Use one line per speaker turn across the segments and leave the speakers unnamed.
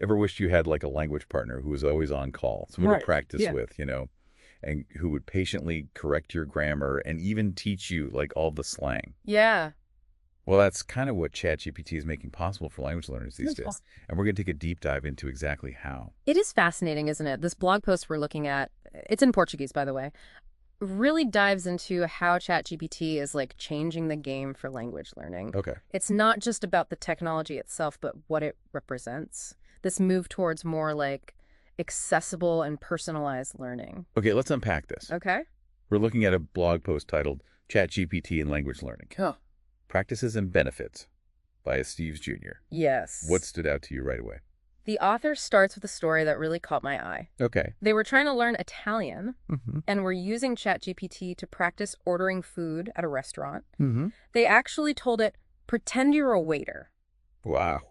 Ever wished you had like a language partner who was always on call, someone
Right.
to practice
Yeah.
with, and who would patiently correct your grammar and even teach you like all the slang?
Yeah.
Well, that's kind of what ChatGPT is making possible for language learners these
That's
days.
awesome.
And we're going to take a deep dive into exactly how.
It is fascinating, isn't it? This blog post we're looking at, it's in Portuguese, by the way, really dives into how ChatGPT is like changing the game for language learning.
Okay.
It's not just about the technology itself, but what it represents. This move towards more like accessible and personalized learning.
Okay, let's unpack this.
Okay?
We're looking at a blog post titled ChatGPT and Language Learning,
Huh.
Practices and Benefits by Steve Jr.
Yes.
What stood out to you right away?
The author starts with a story that really caught my eye.
Okay.
They were trying to learn Italian
Mm-hmm.
and were using ChatGPT to practice ordering food at a restaurant.
Mm-hmm.
They actually told it, pretend you're a waiter,
Wow.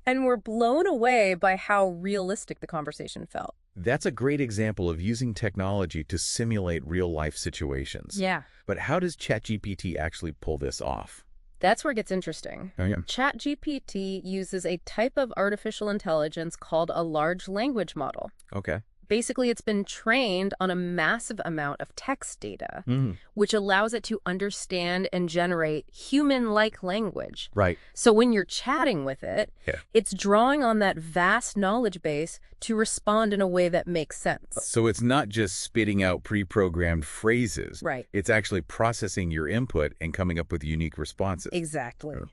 and were blown away by how realistic the conversation felt.
That's a great example of using technology to simulate real-life situations.
Yeah.
But how does ChatGPT actually pull this off?
That's where it gets interesting.
Oh, yeah.
ChatGPT uses a type of artificial intelligence called a large language model.
Okay.
Basically, it's been trained on a massive amount of text data,
Mm-hmm.
which allows it to understand and generate human-like language.
Right.
So when you're chatting with it,
Yeah.
it's drawing on that vast knowledge base to respond in a way that makes sense.
So it's not just spitting out pre-programmed phrases.
Right.
It's actually processing your input and coming up with unique responses.
Exactly.
Oh.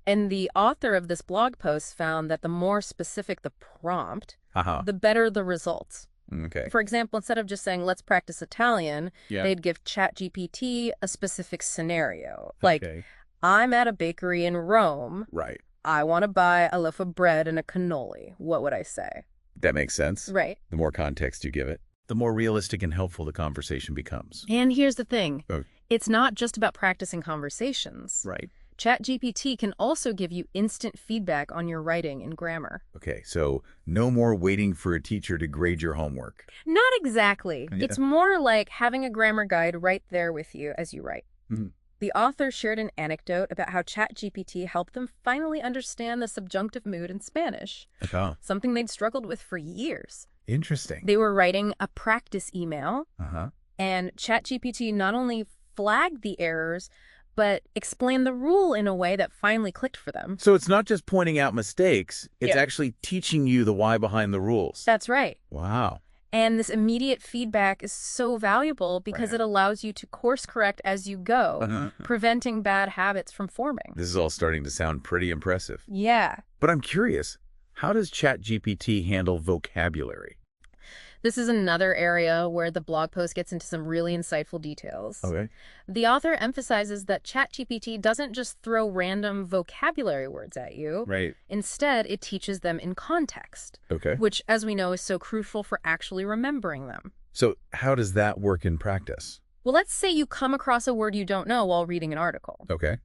And the author of this blog post found that the more specific the prompt,
Uh-huh.
the better the results.
Okay.
For example, instead of just saying, let's practice Italian,
Yeah.
they'd give ChatGPT a specific scenario. Like,
Okay.
I'm at a bakery in Rome.
Right.
I want to buy a loaf of bread and a cannoli. What would I say?
That makes sense.
Right.
The more context you give it, the more realistic and helpful the conversation becomes.
And here's the thing.
Oh.
It's not just about practicing conversations.
Right.
ChatGPT can also give you instant feedback on your writing and grammar.
Okay, so no more waiting for a teacher to grade your homework.
Not exactly.
Yeah.
It's more like having a grammar guide right there with you as you write.
Mhm.
The author shared an anecdote about how ChatGPT helped them finally understand the subjunctive mood in Spanish,
Oh,
something they'd struggled with for years.
interesting.
They were writing a practice email,
Uh-huh.
and ChatGPT not only flagged the errors, but explained the rule in a way that finally clicked for them.
So it's not just pointing out mistakes, it's
Yeah.
actually teaching you the why behind the rules.
That's right.
Wow.
And this immediate feedback is so valuable because
Right.
it allows you to course correct as you go,
Uh-huh.
preventing bad habits from forming.
This is all starting to sound pretty impressive.
Yeah.
But I'm curious, how does ChatGPT handle vocabulary?
This is another area where the blog post gets into some really insightful details.
Okay.
The author emphasizes that ChatGPT doesn't just throw random vocabulary words at you.
Right.
Instead, it teaches them in context,
Okay.
which, as we know, is so crucial for actually remembering them.
So how does that work in practice?
Well, let's say you come across a word you don't know while reading an article.
Okay.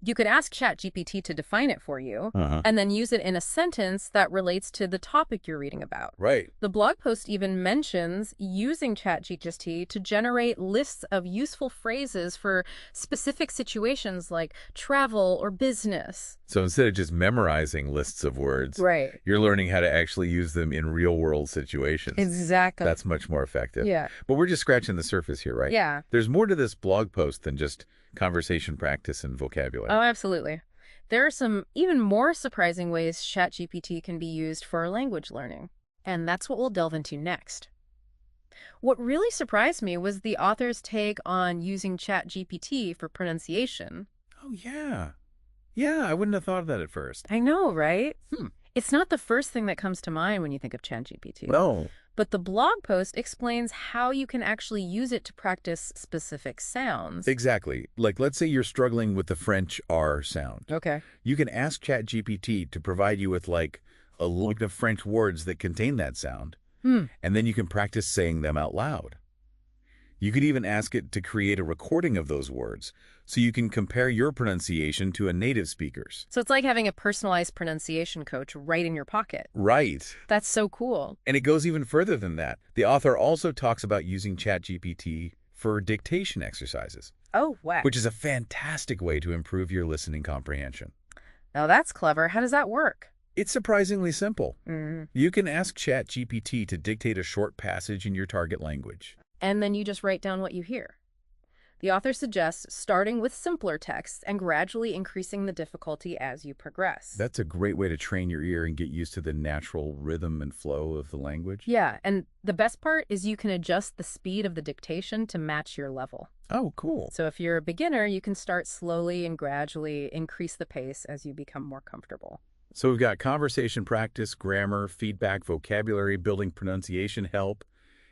You could ask ChatGPT to define it for you,
Uh-huh.
and then use it in a sentence that relates to the topic you're reading about.
Right.
The blog post even mentions using ChatGPT to generate lists of useful phrases for specific situations like travel or business.
So instead of just memorizing lists of words,
Right.
you're learning how to actually use them in real-world situations.
Exactly.
That's much more effective.
Yeah.
But we're just scratching the surface here, right?
Yeah.
There's more to this blog post than just conversation practice and vocabulary.
Oh, absolutely. There are some even more surprising ways ChatGPT can be used for language learning. And that's what we'll delve into next. What really surprised me was the author's take on using ChatGPT for pronunciation.
Oh, yeah. Yeah, I wouldn't have thought of that at first.
I know, right?
Hmm.
It's not the first thing that comes to mind when you think of ChatGPT.
No.
But the blog post explains how you can actually use it to practice specific sounds.
Exactly. Like, let's say you're struggling with the French R sound.
Okay.
You can ask ChatGPT to provide you with, like, a list of French words that contain that sound, and then you can practice saying them out loud. You could even ask it to create a recording of those words so you can compare your pronunciation to a native speaker's.
So it's like having a personalized pronunciation coach right in your pocket.
Right.
That's so cool.
And it goes even further than that. The author also talks about using ChatGPT for dictation exercises,
Oh, wow.
which is a fantastic way to improve your listening comprehension.
Now that's clever. How does that work?
It's surprisingly simple.
Mm.
You can ask ChatGPT to dictate a short passage in your target language.
And then you just write down what you hear. The author suggests starting with simpler texts and gradually increasing the difficulty as you progress.
That's a great way to train your ear and get used to the natural rhythm and flow of the language.
Yeah, and the best part is you can adjust the speed of the dictation to match your level.
Oh, cool.
So if you're a beginner, you can start slowly and gradually increase the pace as you become more comfortable.
So we've got conversation practice, grammar, feedback, vocabulary, building pronunciation help,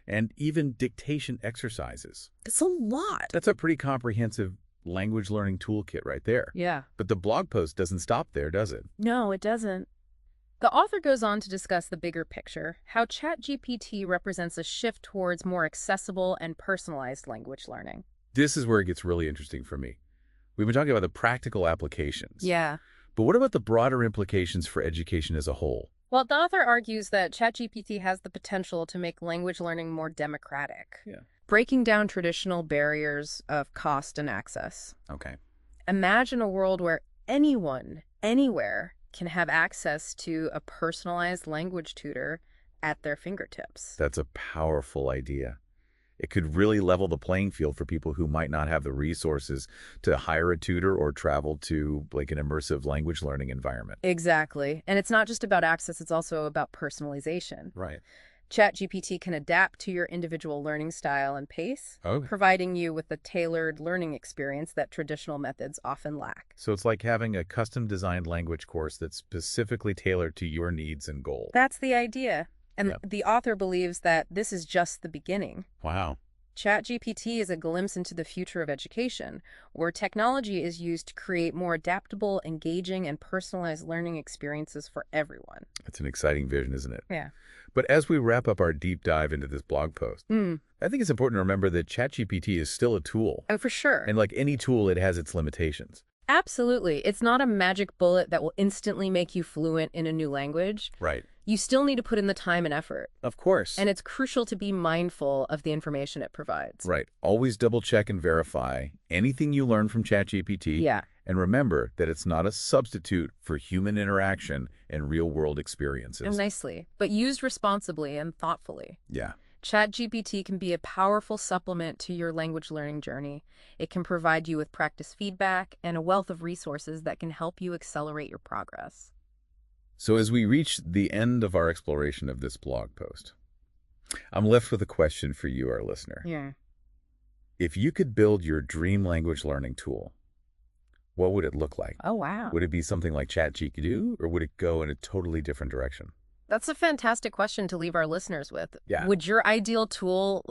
and even dictation exercises.
It's a lot.
That's a pretty comprehensive language learning toolkit right there.
Yeah.
But the blog post doesn't stop there, does it?
No, it doesn't. The author goes on to discuss the bigger picture, how ChatGPT represents a shift towards more accessible and personalized language learning.
This is where it gets really interesting for me. We've been talking about the practical applications.
Yeah.
But what about the broader implications for education as a whole?
Well, the author argues that ChatGPT has the potential to make language learning more democratic, breaking down traditional barriers of cost and access.
Okay.
Imagine a world where anyone, anywhere, can have access to a personalized language tutor at their fingertips.
That's a powerful idea. It could really level the playing field for people who might not have the resources to hire a tutor or travel to like an immersive language learning environment.
Exactly. And it's not just about access, it's also about personalization.
Right.
ChatGPT can adapt to your individual learning style and pace, providing you with a tailored learning experience that traditional methods often lack.
So it's like having a custom-designed language course that's specifically tailored to your needs and goals.
That's the idea. And the author believes that this is just the beginning.
Wow.
ChatGPT is a glimpse into the future of education, where technology is used to create more adaptable, engaging, and personalized learning experiences for everyone.
That's an exciting vision, isn't it?
Yeah.
But as we wrap up our deep dive into this blog post, I think it's important to remember that ChatGPT is still a tool.
Oh, for sure.
And like any tool, it has its limitations.
Absolutely. It's not a magic bullet that will instantly make you fluent in a new language.
Right.
You still need to put in the time and effort.
Of course.
And it's crucial to be mindful of the information it provides.
Right. Always double check and verify anything you learn from ChatGPT.
Yeah.
And remember that it's not a substitute for human interaction and real-world experiences.
And nicely, but used responsibly and thoughtfully.
Yeah.
ChatGPT can be a powerful supplement to your language learning journey. It can provide you with practice feedback and a wealth of resources that can help you accelerate your progress.
So as we reach the end of our exploration of this blog post, I'm left with a question for you, our listener.
Yeah.
If you could build your dream language learning tool, what would it look like?
Oh, wow.
Would it be something like ChatGPT, or would it go in a totally different direction?
That's a fantastic question to leave our listeners with.
Yeah.
Would your ideal tool,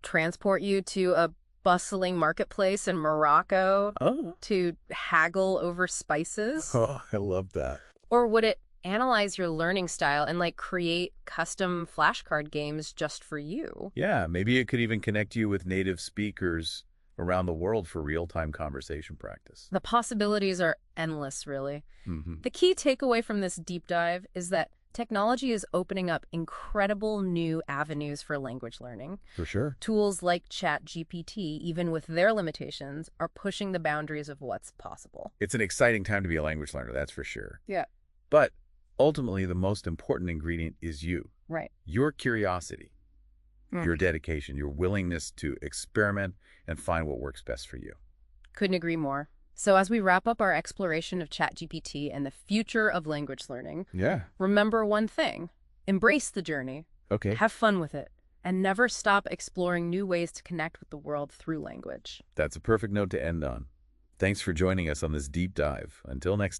transport you to a bustling marketplace in Morocco to haggle over spices?
Oh, I love that.
Or would it analyze your learning style and, create custom flashcard games just for you?
Yeah, maybe it could even connect you with native speakers around the world for real-time conversation practice.
The possibilities are endless, really.
Mm-hmm.
The key takeaway from this deep dive is that technology is opening up incredible new avenues for language learning.
For sure.
Tools like ChatGPT, even with their limitations, are pushing the boundaries of what's possible.
It's an exciting time to be a language learner, that's for sure.
Yeah.
But ultimately, the most important ingredient is you.
Right.
Your curiosity, your dedication, your willingness to experiment and find what works best for you.
Couldn't agree more. So as we wrap up our exploration of ChatGPT and the future of language learning, remember one thing: embrace the journey, have fun with it, and never stop exploring new ways to connect with the world through language.
That's a perfect note to end on. Thanks for joining us on this deep dive. Until next time.